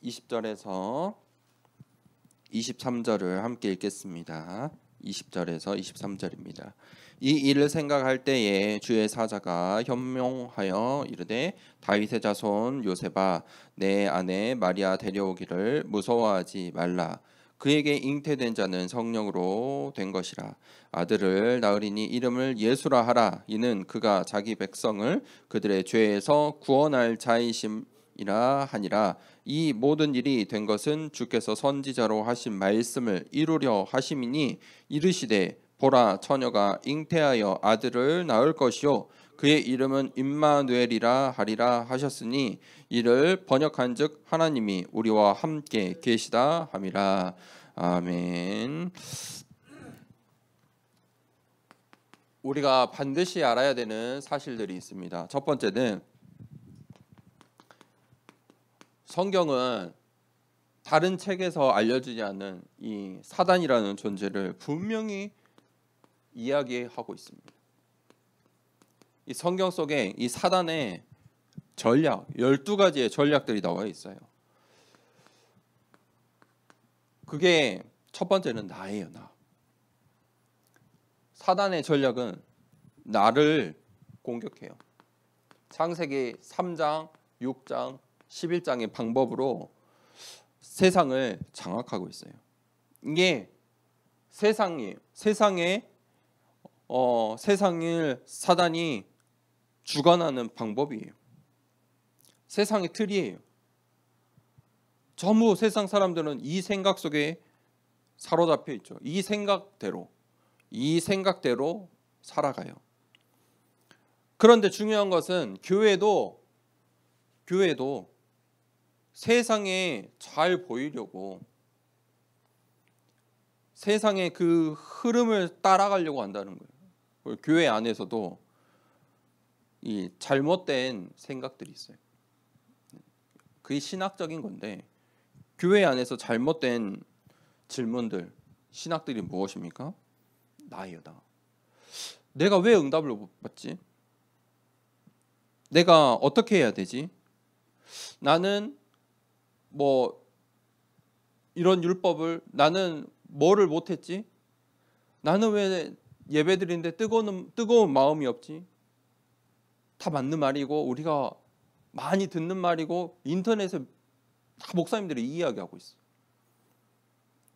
20절에서 23절을 함께 읽겠습니다. 20절에서 23절입니다. 이 일을 생각할 때에 주의 사자가 현명하여 이르되 다윗의 자손 요셉아 내 아내 마리아 데려오기를 무서워하지 말라. 그에게 잉태된 자는 성령으로 된 것이라. 아들을 낳으리니 이름을 예수라 하라. 이는 그가 자기 백성을 그들의 죄에서 구원할 자이심이라 하니라. 이 모든 일이 된 것은 주께서 선지자로 하신 말씀을 이루려 하심이니 이르시되 보라 처녀가 잉태하여 아들을 낳을 것이요 그의 이름은 임마누엘이라 하리라 하셨으니 이를 번역한즉 하나님이 우리와 함께 계시다 함이라. 아멘. 우리가 반드시 알아야 되는 사실들이 있습니다. 첫 번째는 성경은 다른 책에서 알려주지 않는 이 사단이라는 존재를 분명히 이야기하고 있습니다. 이 성경 속에 이 사단의 전략, 12가지의 전략들이 나와 있어요. 그게 첫 번째는 나예요, 나. 사단의 전략은 나를 공격해요. 창세기 3장, 6장, 11장의 방법으로 세상을 장악하고 있어요. 이게 세상이에요. 세상을 사단이 주관하는 방법이에요. 세상의 틀이에요. 전부 세상 사람들은 이 생각 속에 사로잡혀 있죠. 이 생각대로 살아가요. 그런데 중요한 것은 교회도 세상에 잘 보이려고 세상의 그 흐름을 따라가려고 한다는 거예요. 교회 안에서도 이 잘못된 생각들이 있어요. 그게 신학적인 건데 교회 안에서 잘못된 질문들, 신학들이 무엇입니까? 나예요, 나. 내가 왜 응답을 못 받지? 내가 어떻게 해야 되지? 나는 이런 율법을 나는 뭐를 못했지? 나는 왜 예배드리는데 뜨거운 마음이 없지? 다 맞는 말이고 우리가 많이 듣는 말이고 인터넷에 다 목사님들이 이야기하고 있어.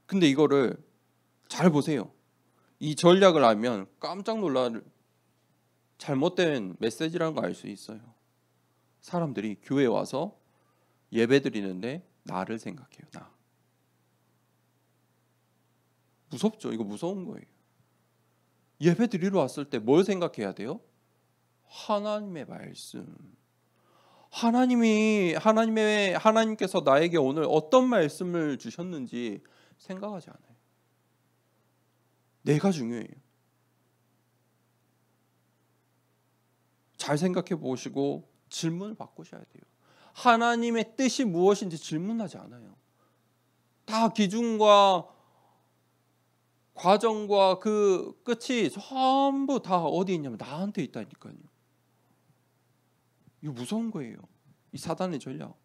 근데 이거를 잘 보세요. 이 전략을 알면 깜짝 놀랄 잘못된 메시지라는 거 알 수 있어요. 사람들이 교회에 와서 예배드리는데 나를 생각해요. 나. 무섭죠? 이거 무서운 거예요. 예배드리러 왔을 때 뭘 생각해야 돼요? 하나님의 말씀. 하나님께서 나에게 오늘 어떤 말씀을 주셨는지 생각하지 않아요. 내가 중요해요. 잘 생각해 보시고 질문을 바꾸셔야 돼요. 하나님의 뜻이 무엇인지 질문하지 않아요. 다 기준과 과정과 그 끝이 전부 다 어디 있냐면 나한테 있다니까요. 이거 무서운 거예요. 이 사단의 전략.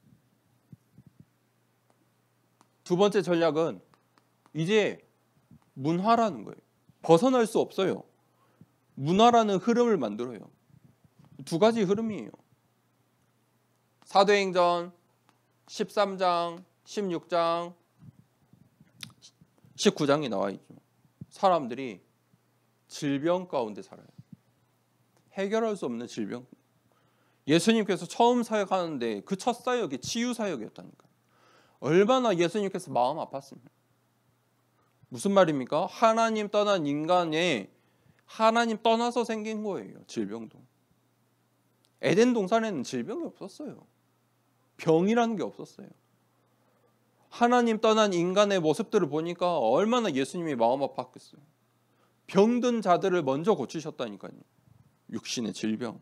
두 번째 전략은 이제 문화라는 거예요. 벗어날 수 없어요. 문화라는 흐름을 만들어요. 두 가지 흐름이에요. 사도행전 13장, 16장, 19장이 나와 있죠. 사람들이 질병 가운데 살아요. 해결할 수 없는 질병. 예수님께서 처음 사역하는데 그 첫 사역이 치유 사역이었다니까요. 얼마나 예수님께서 마음 아팠습니까? 무슨 말입니까? 하나님 떠난 인간에 하나님 떠나서 생긴 거예요. 질병도. 에덴 동산에는 질병이 없었어요. 병이라는 게 없었어요. 하나님 떠난 인간의 모습들을 보니까 얼마나 예수님이 마음 아팠겠어요. 병든 자들을 먼저 고치셨다니까요. 육신의 질병.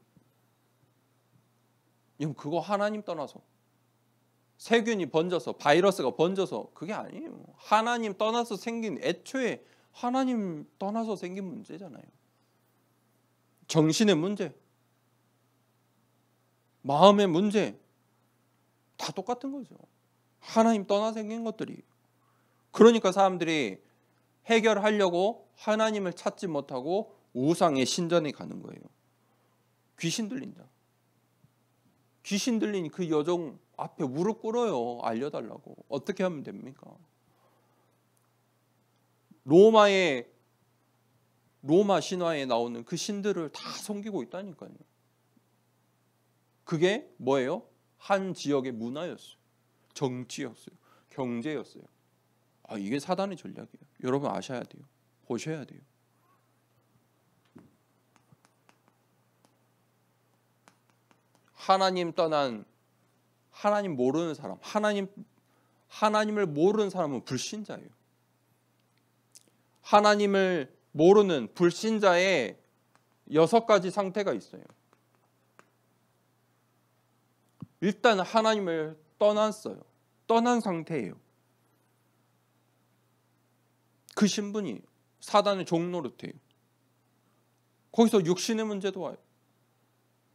그거 하나님 떠나서 세균이 번져서 바이러스가 번져서 그게 아니에요. 하나님 떠나서 생긴 애초에 하나님 떠나서 생긴 문제잖아요. 정신의 문제, 마음의 문제 다 똑같은 거죠. 하나님 떠나 생긴 것들이. 그러니까 사람들이 해결하려고 하나님을 찾지 못하고 우상의 신전에 가는 거예요. 귀신 들린다. 귀신 들린 그 여종 앞에 무릎 꿇어요. 알려달라고. 어떻게 하면 됩니까? 로마 신화에 나오는 그 신들을 다 섬기고 있다니까요. 그게 뭐예요? 한 지역의 문화였어요. 정치였어요. 경제였어요. 이게 사단의 전략이에요. 여러분 아셔야 돼요. 보셔야 돼요. 하나님 떠난, 하나님 모르는 사람, 하나님을 모르는 사람은 불신자예요. 하나님을 모르는 불신자의 6가지 상태가 있어요. 일단 하나님을 떠났어요. 떠난 상태예요. 그 신분이 사단의 종노릇해요. 거기서 육신의 문제도 와요.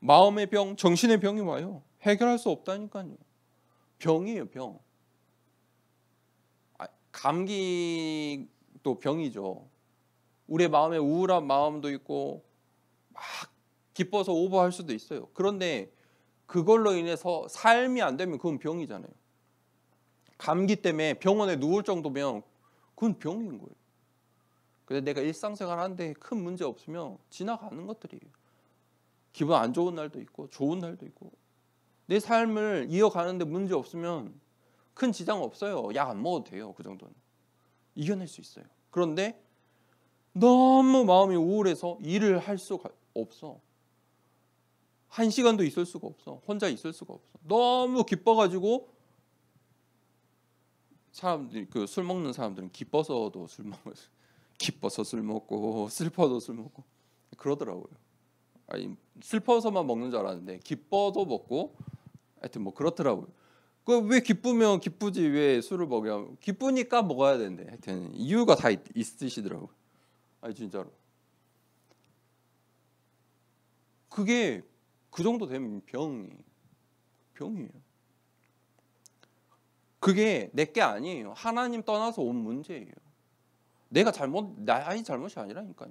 마음의 병, 정신의 병이 와요. 해결할 수 없다니까요. 병이에요, 병. 감기도 병이죠. 우리의 마음에 우울한 마음도 있고 막 기뻐서 오버할 수도 있어요. 그런데 그걸로 인해서 삶이 안 되면 그건 병이잖아요. 감기 때문에 병원에 누울 정도면 그건 병인 거예요. 근데 내가 일상생활 하는데 큰 문제 없으면 지나가는 것들이에요. 기분 안 좋은 날도 있고 좋은 날도 있고 내 삶을 이어가는데 문제 없으면 큰 지장 없어요. 약 안 먹어도 돼요. 그 정도는 이겨낼 수 있어요. 그런데 너무 마음이 우울해서 일을 할 수가 없어. 1시간도 있을 수가 없어. 혼자 있을 수가 없어. 너무 기뻐가지고 사람들이 그 술 먹는 사람들은 기뻐서도 술 먹어요. 기뻐서 술 먹고 슬퍼도 술 먹고 그러더라고요. 슬퍼서만 먹는 줄 알았는데 기뻐도 먹고 하여튼 뭐 그렇더라고요. 그 왜 기쁘면 기쁘지 왜 술을 먹여? 기쁘니까 먹어야 되는데 하여튼 이유가 다 있으시더라고요. 진짜로. 그게 그 정도 되면 병이에요. 그게 내게 아니에요. 하나님 떠나서 온 문제예요. 나의 잘못이 아니라니까요.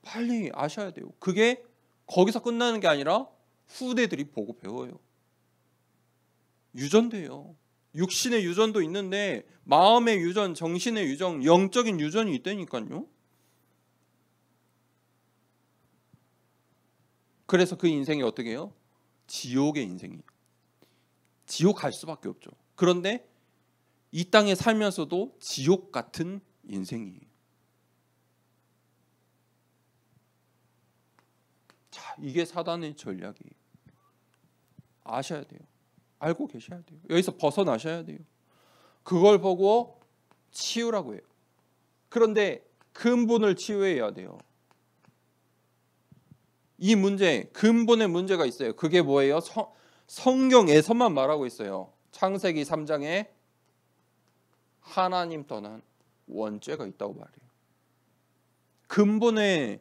빨리 아셔야 돼요. 그게 거기서 끝나는 게 아니라 후대들이 보고 배워요. 유전돼요. 육신의 유전도 있는데 마음의 유전, 정신의 유전, 영적인 유전이 있다니까요. 그래서 그 인생이 어떻게 해요? 지옥의 인생이에요. 지옥 갈 수밖에 없죠. 그런데 이 땅에 살면서도 지옥 같은 인생이에요. 자, 이게 사단의 전략이에요. 아셔야 돼요. 알고 계셔야 돼요. 여기서 벗어나셔야 돼요. 그걸 보고 치유라고 해요. 그런데 근본을 치유해야 돼요. 이 문제, 근본의 문제가 있어요. 그게 뭐예요? 성경에서만 말하고 있어요. 창세기 3장에 하나님 떠난 원죄가 있다고 말해요. 근본에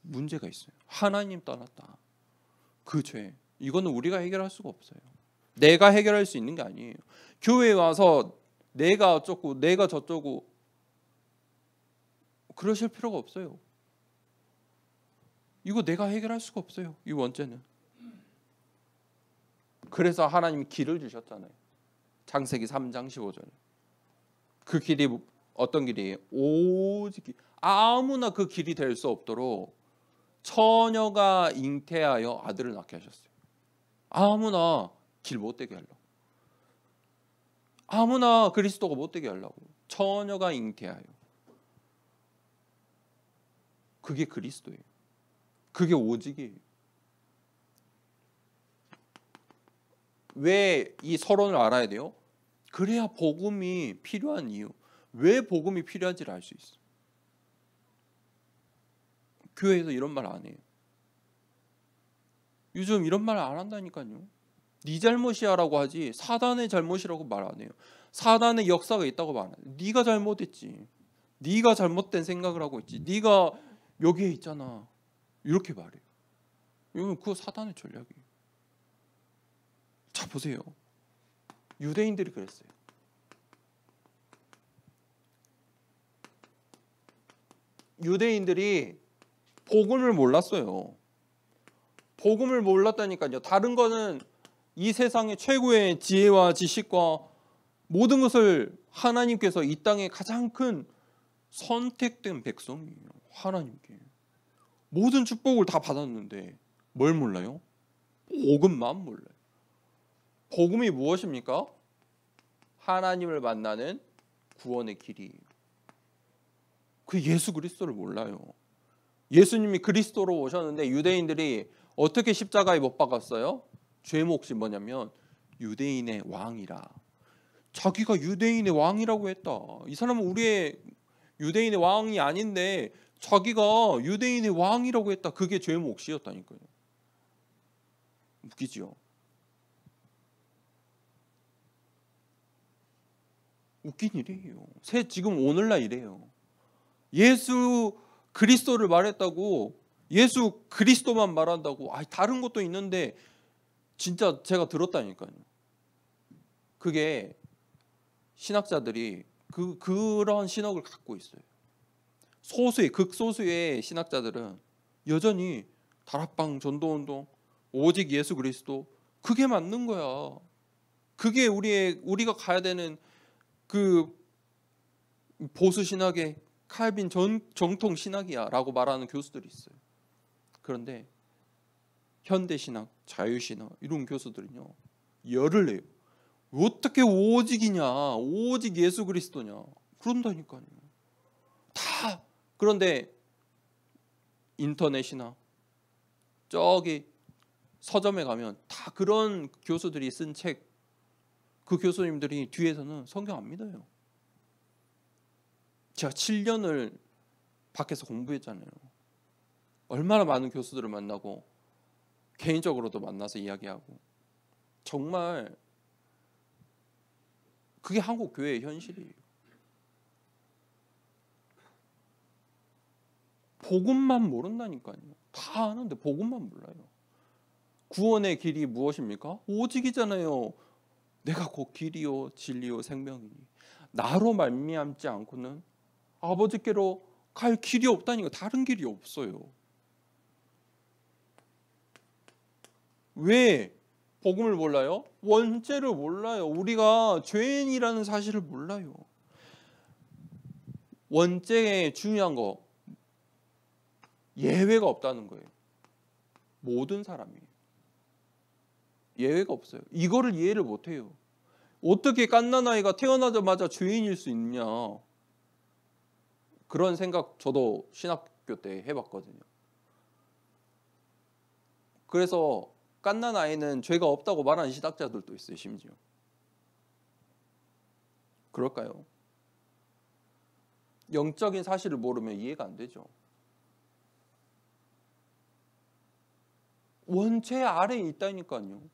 문제가 있어요. 하나님 떠났다. 그 죄. 이거는 우리가 해결할 수가 없어요. 내가 해결할 수 있는 게 아니에요. 교회에 와서 내가 어쩌고 내가 저쩌고 그러실 필요가 없어요. 이거 내가 해결할 수가 없어요. 이 원죄는. 그래서 하나님이 길을 주셨잖아요. 창세기 3장 15절에. 그 길이 어떤 길이에요? 오직 아무나 그 길이 될 수 없도록 처녀가 잉태하여 아들을 낳게 하셨어요. 아무나 길 못 되게 하려고. 아무나 그리스도가 못 되게 하려고. 처녀가 잉태하여. 그게 그리스도예요. 그게 오직이에요. 왜 이 서론을 알아야 돼요? 그래야 복음이 필요한 이유. 왜 복음이 필요한지를 알 수 있어요. 교회에서 이런 말 안 해요. 요즘 이런 말 안 한다니까요. 네 잘못이야라고 하지 사단의 잘못이라고 말 안 해요. 사단의 역사가 있다고 말 안 해요. 네가 잘못했지. 네가 잘못된 생각을 하고 있지. 네가 여기에 있잖아. 이렇게 말해요. 이건 그거 사단의 전략이에요. 자 보세요. 유대인들이 그랬어요. 유대인들이 복음을 몰랐어요. 복음을 몰랐다니까요. 다른 거는 이 세상의 최고의 지혜와 지식과 모든 것을 하나님께서 이 땅의 가장 큰 선택된 백성이에요. 하나님께 모든 축복을 다 받았는데 뭘 몰라요? 복음만 몰라요. 복음이 무엇입니까? 하나님을 만나는 구원의 길이에요. 그 예수 그리스도를 몰라요. 예수님이 그리스도로 오셨는데 유대인들이 어떻게 십자가에 못 박았어요? 죄 몫이 뭐냐면 유대인의 왕이라. 자기가 유대인의 왕이라고 했다. 이 사람은 우리의 유대인의 왕이 아닌데 자기가 유대인의 왕이라고 했다. 그게 죄 몫이었다니까요. 웃기죠? 웃긴 일이에요. 지금 오늘날 이래요. 예수 그리스도를 말했다고, 예수 그리스도만 말한다고, 다른 것도 있는데 진짜 제가 들었다니까요. 그게 신학자들이 그런 신학을 갖고 있어요. 극소수의 신학자들은 여전히 다락방, 전도운동, 오직 예수 그리스도, 그게 맞는 거야. 그게 우리가 가야 되는 그 보수 신학의 칼빈 정통 신학이야 라고 말하는 교수들이 있어요. 그런데 현대신학, 자유신학 이런 교수들은요 열을 내요. 어떻게 오직이냐, 오직 예수 그리스도냐 그런다니까요. 다. 그런데 인터넷이나 저기 서점에 가면 다 그런 교수들이 쓴 책, 그 교수님들이 뒤에서는 성경 안 믿어요. 제가 7년을 밖에서 공부했잖아요. 얼마나 많은 교수들을 만나고 개인적으로도 만나서 이야기하고, 정말 그게 한국 교회의 현실이에요. 복음만 모른다니까요. 다 아는데 복음만 몰라요. 구원의 길이 무엇입니까? 오직이잖아요. 내가 곧 길이요 진리요 생명이니 나로 말미암지 않고는 아버지께로 갈 길이 없다니까. 다른 길이 없어요. 왜 복음을 몰라요? 원죄를 몰라요. 우리가 죄인이라는 사실을 몰라요. 원죄의 중요한 거, 예외가 없다는 거예요. 모든 사람이 예외가 없어요. 이거를 이해를 못해요. 어떻게 갓난아이가 태어나자마자 죄인일 수 있냐, 그런 생각 저도 신학교 때 해봤거든요. 그래서 갓난아이는 죄가 없다고 말하는 신학자들도 있어요. 심지어. 그럴까요? 영적인 사실을 모르면 이해가 안 되죠. 원죄 아래에 있다니까요.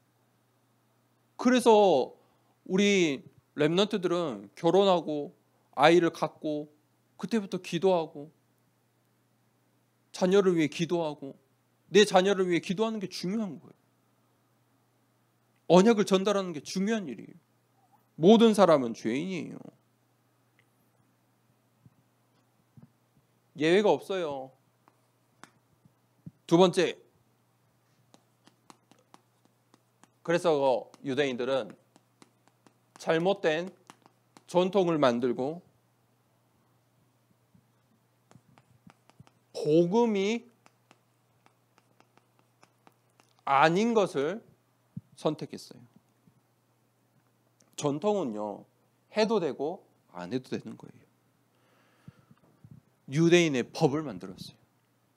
그래서 우리 랩런트들은 결혼하고 아이를 갖고 그때부터 기도하고, 자녀를 위해 기도하고, 내 자녀를 위해 기도하는 게 중요한 거예요. 언약을 전달하는 게 중요한 일이에요. 모든 사람은 죄인이에요. 예외가 없어요. 두 번째, 그래서 유대인들은 잘못된 전통을 만들고 복음이 아닌 것을 선택했어요. 전통은요, 해도 되고 안 해도 되는 거예요. 유대인의 법을 만들었어요.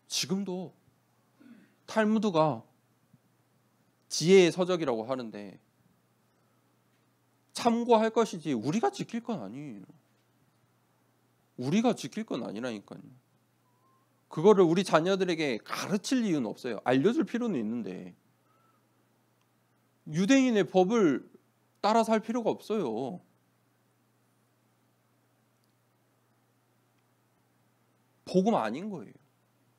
지금도 탈무드가 지혜의 서적이라고 하는데 참고할 것이지 우리가 지킬 건 아니에요. 우리가 지킬 건 아니라니까요. 그거를 우리 자녀들에게 가르칠 이유는 없어요. 알려줄 필요는 있는데 유대인의 법을 따라 살 필요가 없어요. 복음 아닌 거예요.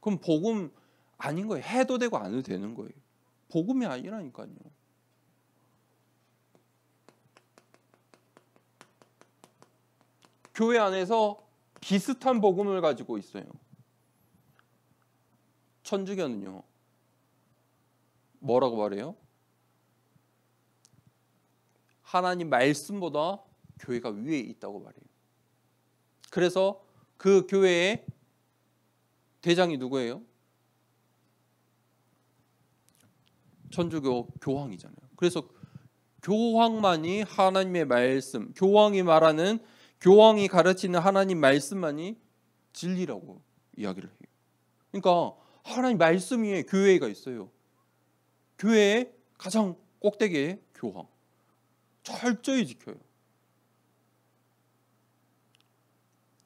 그럼 복음 아닌 거예요. 해도 되고 안 해도 되는 거예요. 복음이 아니라니까요. 교회 안에서 비슷한 복음을 가지고 있어요. 천주교는요, 뭐라고 말해요? 하나님 말씀보다 교회가 위에 있다고 말해요. 그래서 그 교회의 대장이 누구예요? 천주교 교황이잖아요. 그래서 교황만이 하나님의 말씀, 교황이 가르치는 하나님 말씀만이 진리라고 이야기를 해요. 그러니까 하나님 말씀 위에 교회가 있어요. 교회의 가장 꼭대기에 교황. 철저히 지켜요.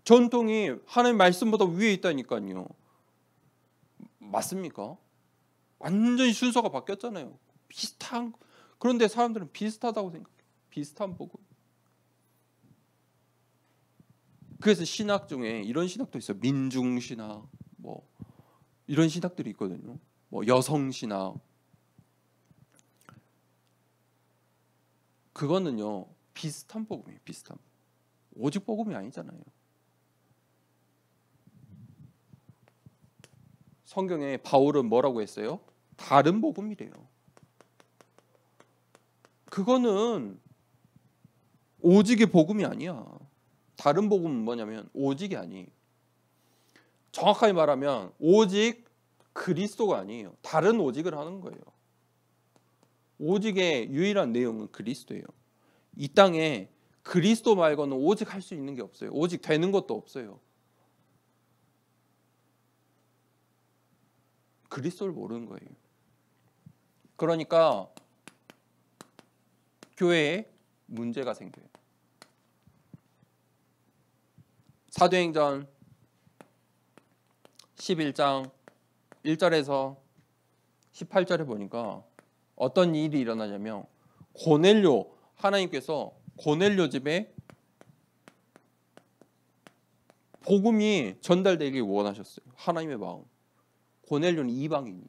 전통이 하나님 말씀보다 위에 있다니까요. 맞습니까? 완전히 순서가 바뀌었잖아요. 그런데 사람들은 비슷하다고 생각해요. 비슷한 복음. 그래서 신학 중에 이런 신학도 있어요. 민중신학, 뭐 이런 신학들이 있거든요. 뭐 여성신학. 그거는요, 비슷한 복음이에요. 비슷한. 오직 복음이 아니잖아요. 성경에 바울은 뭐라고 했어요? 다른 복음이래요. 그거는 오직의 복음이 아니야. 다른 복음은 뭐냐면 오직이 아니에요. 정확하게 말하면 오직 그리스도가 아니에요. 다른 오직을 하는 거예요. 오직의 유일한 내용은 그리스도예요. 이 땅에 그리스도 말고는 오직 할 수 있는 게 없어요. 오직 되는 것도 없어요. 그리스도를 모르는 거예요. 그러니까 교회에 문제가 생겨요. 사도행전 11장 1절에서 18절에 보니까 어떤 일이 일어나냐면 하나님께서 고넬료 집에 복음이 전달되길 원하셨어요. 하나님의 마음. 고넬료는 이방인.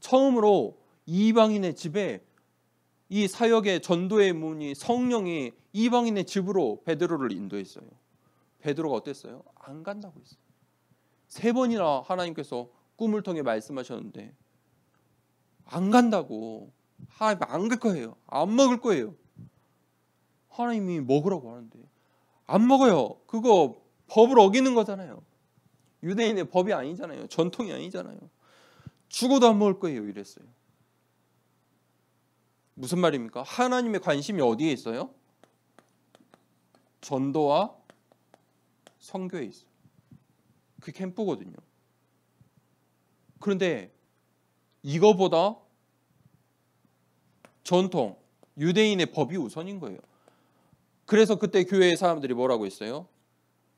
처음으로 이방인의 집에 이 사역의 전도의 문이 성령이 이방인의 집으로 베드로를 인도했어요. 베드로가 어땠어요? 안 간다고 했어요. 3번이나 하나님께서 꿈을 통해 말씀하셨는데 안 간다고. 하나님 안 갈 거예요. 안 먹을 거예요. 하나님이 먹으라고 하는데 안 먹어요. 그거 법을 어기는 거잖아요. 유대인의 법이 아니잖아요. 전통이 아니잖아요. 죽어도 안 먹을 거예요. 이랬어요. 무슨 말입니까? 하나님의 관심이 어디에 있어요? 전도와 선교에 있어요. 그게 캠프거든요. 그런데 이거보다 전통, 유대인의 법이 우선인 거예요. 그래서 그때 교회의 사람들이 뭐라고 했어요?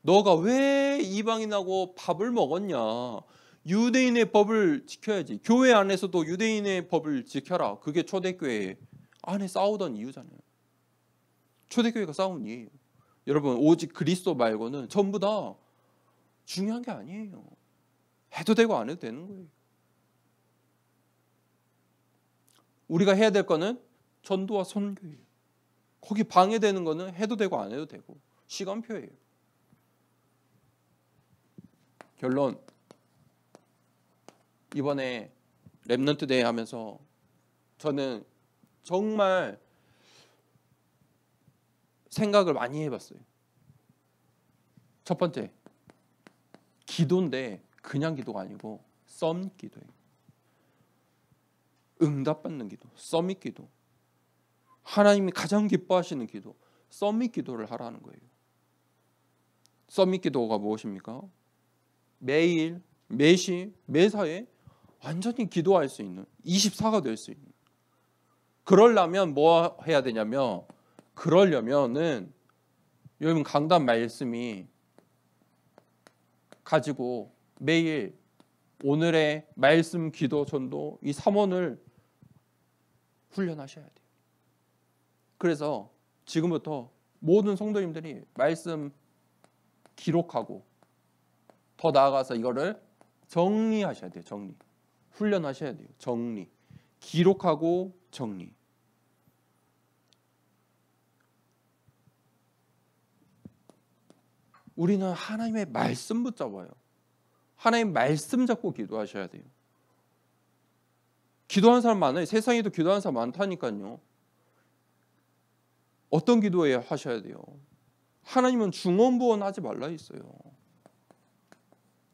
너가 왜 이방인하고 밥을 먹었냐? 유대인의 법을 지켜야지. 교회 안에서도 유대인의 법을 지켜라. 그게 초대교회 안에 싸우던 이유잖아요. 초대교회가 싸운 이유예요. 여러분, 오직 그리스도 말고는 전부 다 중요한 게 아니에요. 해도 되고 안 해도 되는 거예요. 우리가 해야 될 거는 전도와 선교예요. 거기 방해되는 거는 해도 되고 안 해도 되고 시간표예요. 결론, 이번에 렘넌트 데이 하면서 저는 정말 생각을 많이 해봤어요. 첫 번째, 기도인데 그냥 기도가 아니고 썸밋 기도예요. 응답받는 기도, 썸밋 기도. 하나님이 가장 기뻐하시는 기도, 썸밋 기도를 하라는 거예요. 썸밋 기도가 무엇입니까? 매일, 매시, 매사에 완전히 기도할 수 있는 24가 될 수 있는. 그러려면 뭐 해야 되냐면, 그러려면은 여러분 강단 말씀이 가지고 매일 오늘의 말씀, 기도, 전도 이 3원을 훈련하셔야 돼요. 그래서 지금부터 모든 성도님들이 말씀 기록하고 더 나아가서 이거를 정리하셔야 돼요. 정리. 훈련하셔야 돼요. 정리. 기록하고 정리. 우리는 하나님의 말씀 붙잡아요. 하나님 말씀 잡고 기도하셔야 돼요. 기도하는 사람 많아요. 세상에도 기도하는 사람 많다니까요. 어떤 기도에 하셔야 돼요? 하나님은 중언부언하지 말라 했어요.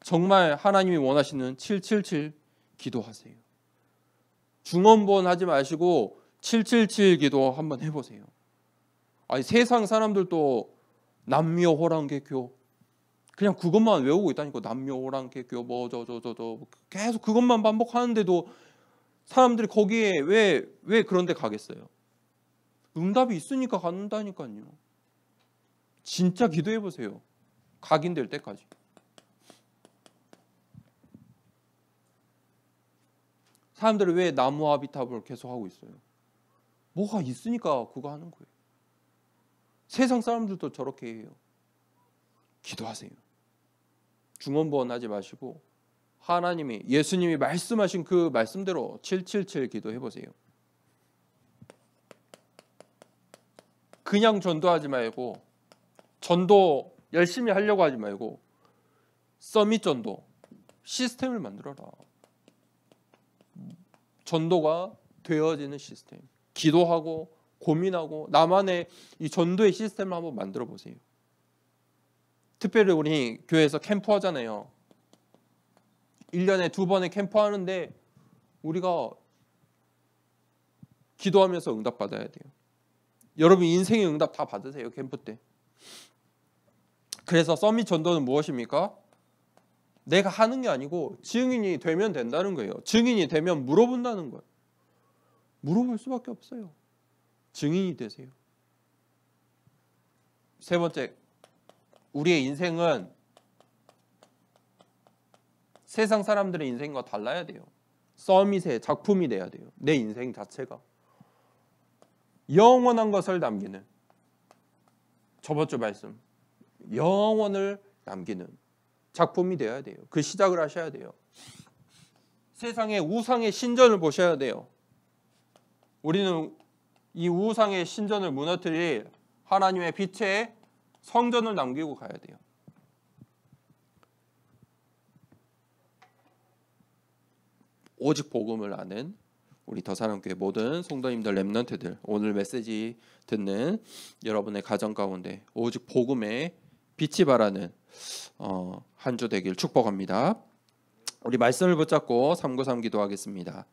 정말 하나님이 원하시는 777 기도하세요. 중언부언하지 마시고 777 기도 한번 해보세요. 아니, 세상 사람들도 남묘호랑개교 그냥 그것만 외우고 있다니까. 남묘호랑개교 뭐 저 계속 그것만 반복하는데도 사람들이 거기에 왜 그런 데 가겠어요? 응답이 있으니까 간다니까요. 진짜 기도해 보세요. 각인될 때까지. 사람들이 왜 나무아비탑을 계속 하고 있어요? 뭐가 있으니까 그거 하는 거예요. 세상 사람들도 저렇게 해요. 기도하세요. 중언부언하지 마시고 하나님이 예수님이 말씀하신 그 말씀대로 777 기도해 보세요. 그냥 전도하지 말고 전도 열심히 하려고 하지 말고 서밋 전도 시스템을 만들어라. 전도가 되어지는 시스템. 기도하고 고민하고 나만의 이 전도의 시스템을 한번 만들어 보세요. 특별히 우리 교회에서 캠프 하잖아요. 1년에 2번의 캠프 하는데 우리가 기도하면서 응답 받아야 돼요. 여러분 인생의 응답 다 받으세요. 캠프 때. 그래서 서밋 전도는 무엇입니까? 내가 하는 게 아니고 증인이 되면 된다는 거예요. 증인이 되면 물어본다는 거예요. 물어볼 수밖에 없어요. 증인이 되세요. 세 번째, 우리의 인생은 세상 사람들의 인생과 달라야 돼요. 서밋의 작품이 돼야 돼요. 내 인생 자체가 영원한 것을 남기는, 저번 주 말씀, 영원을 남기는 작품이 되어야 돼요. 그 시작을 하셔야 돼요. 세상의 우상의 신전을 보셔야 돼요. 우리는 이 우상의 신전을 무너뜨릴 하나님의 빛의 성전을 남기고 가야 돼요. 오직 복음을 아는 우리 더사랑교회 모든 성도님들, 렘넌트들, 오늘 메시지 듣는 여러분의 가정 가운데 오직 복음의 빛이 바라는 한 주 되길 축복합니다. 우리 말씀을 붙잡고 393 기도하겠습니다.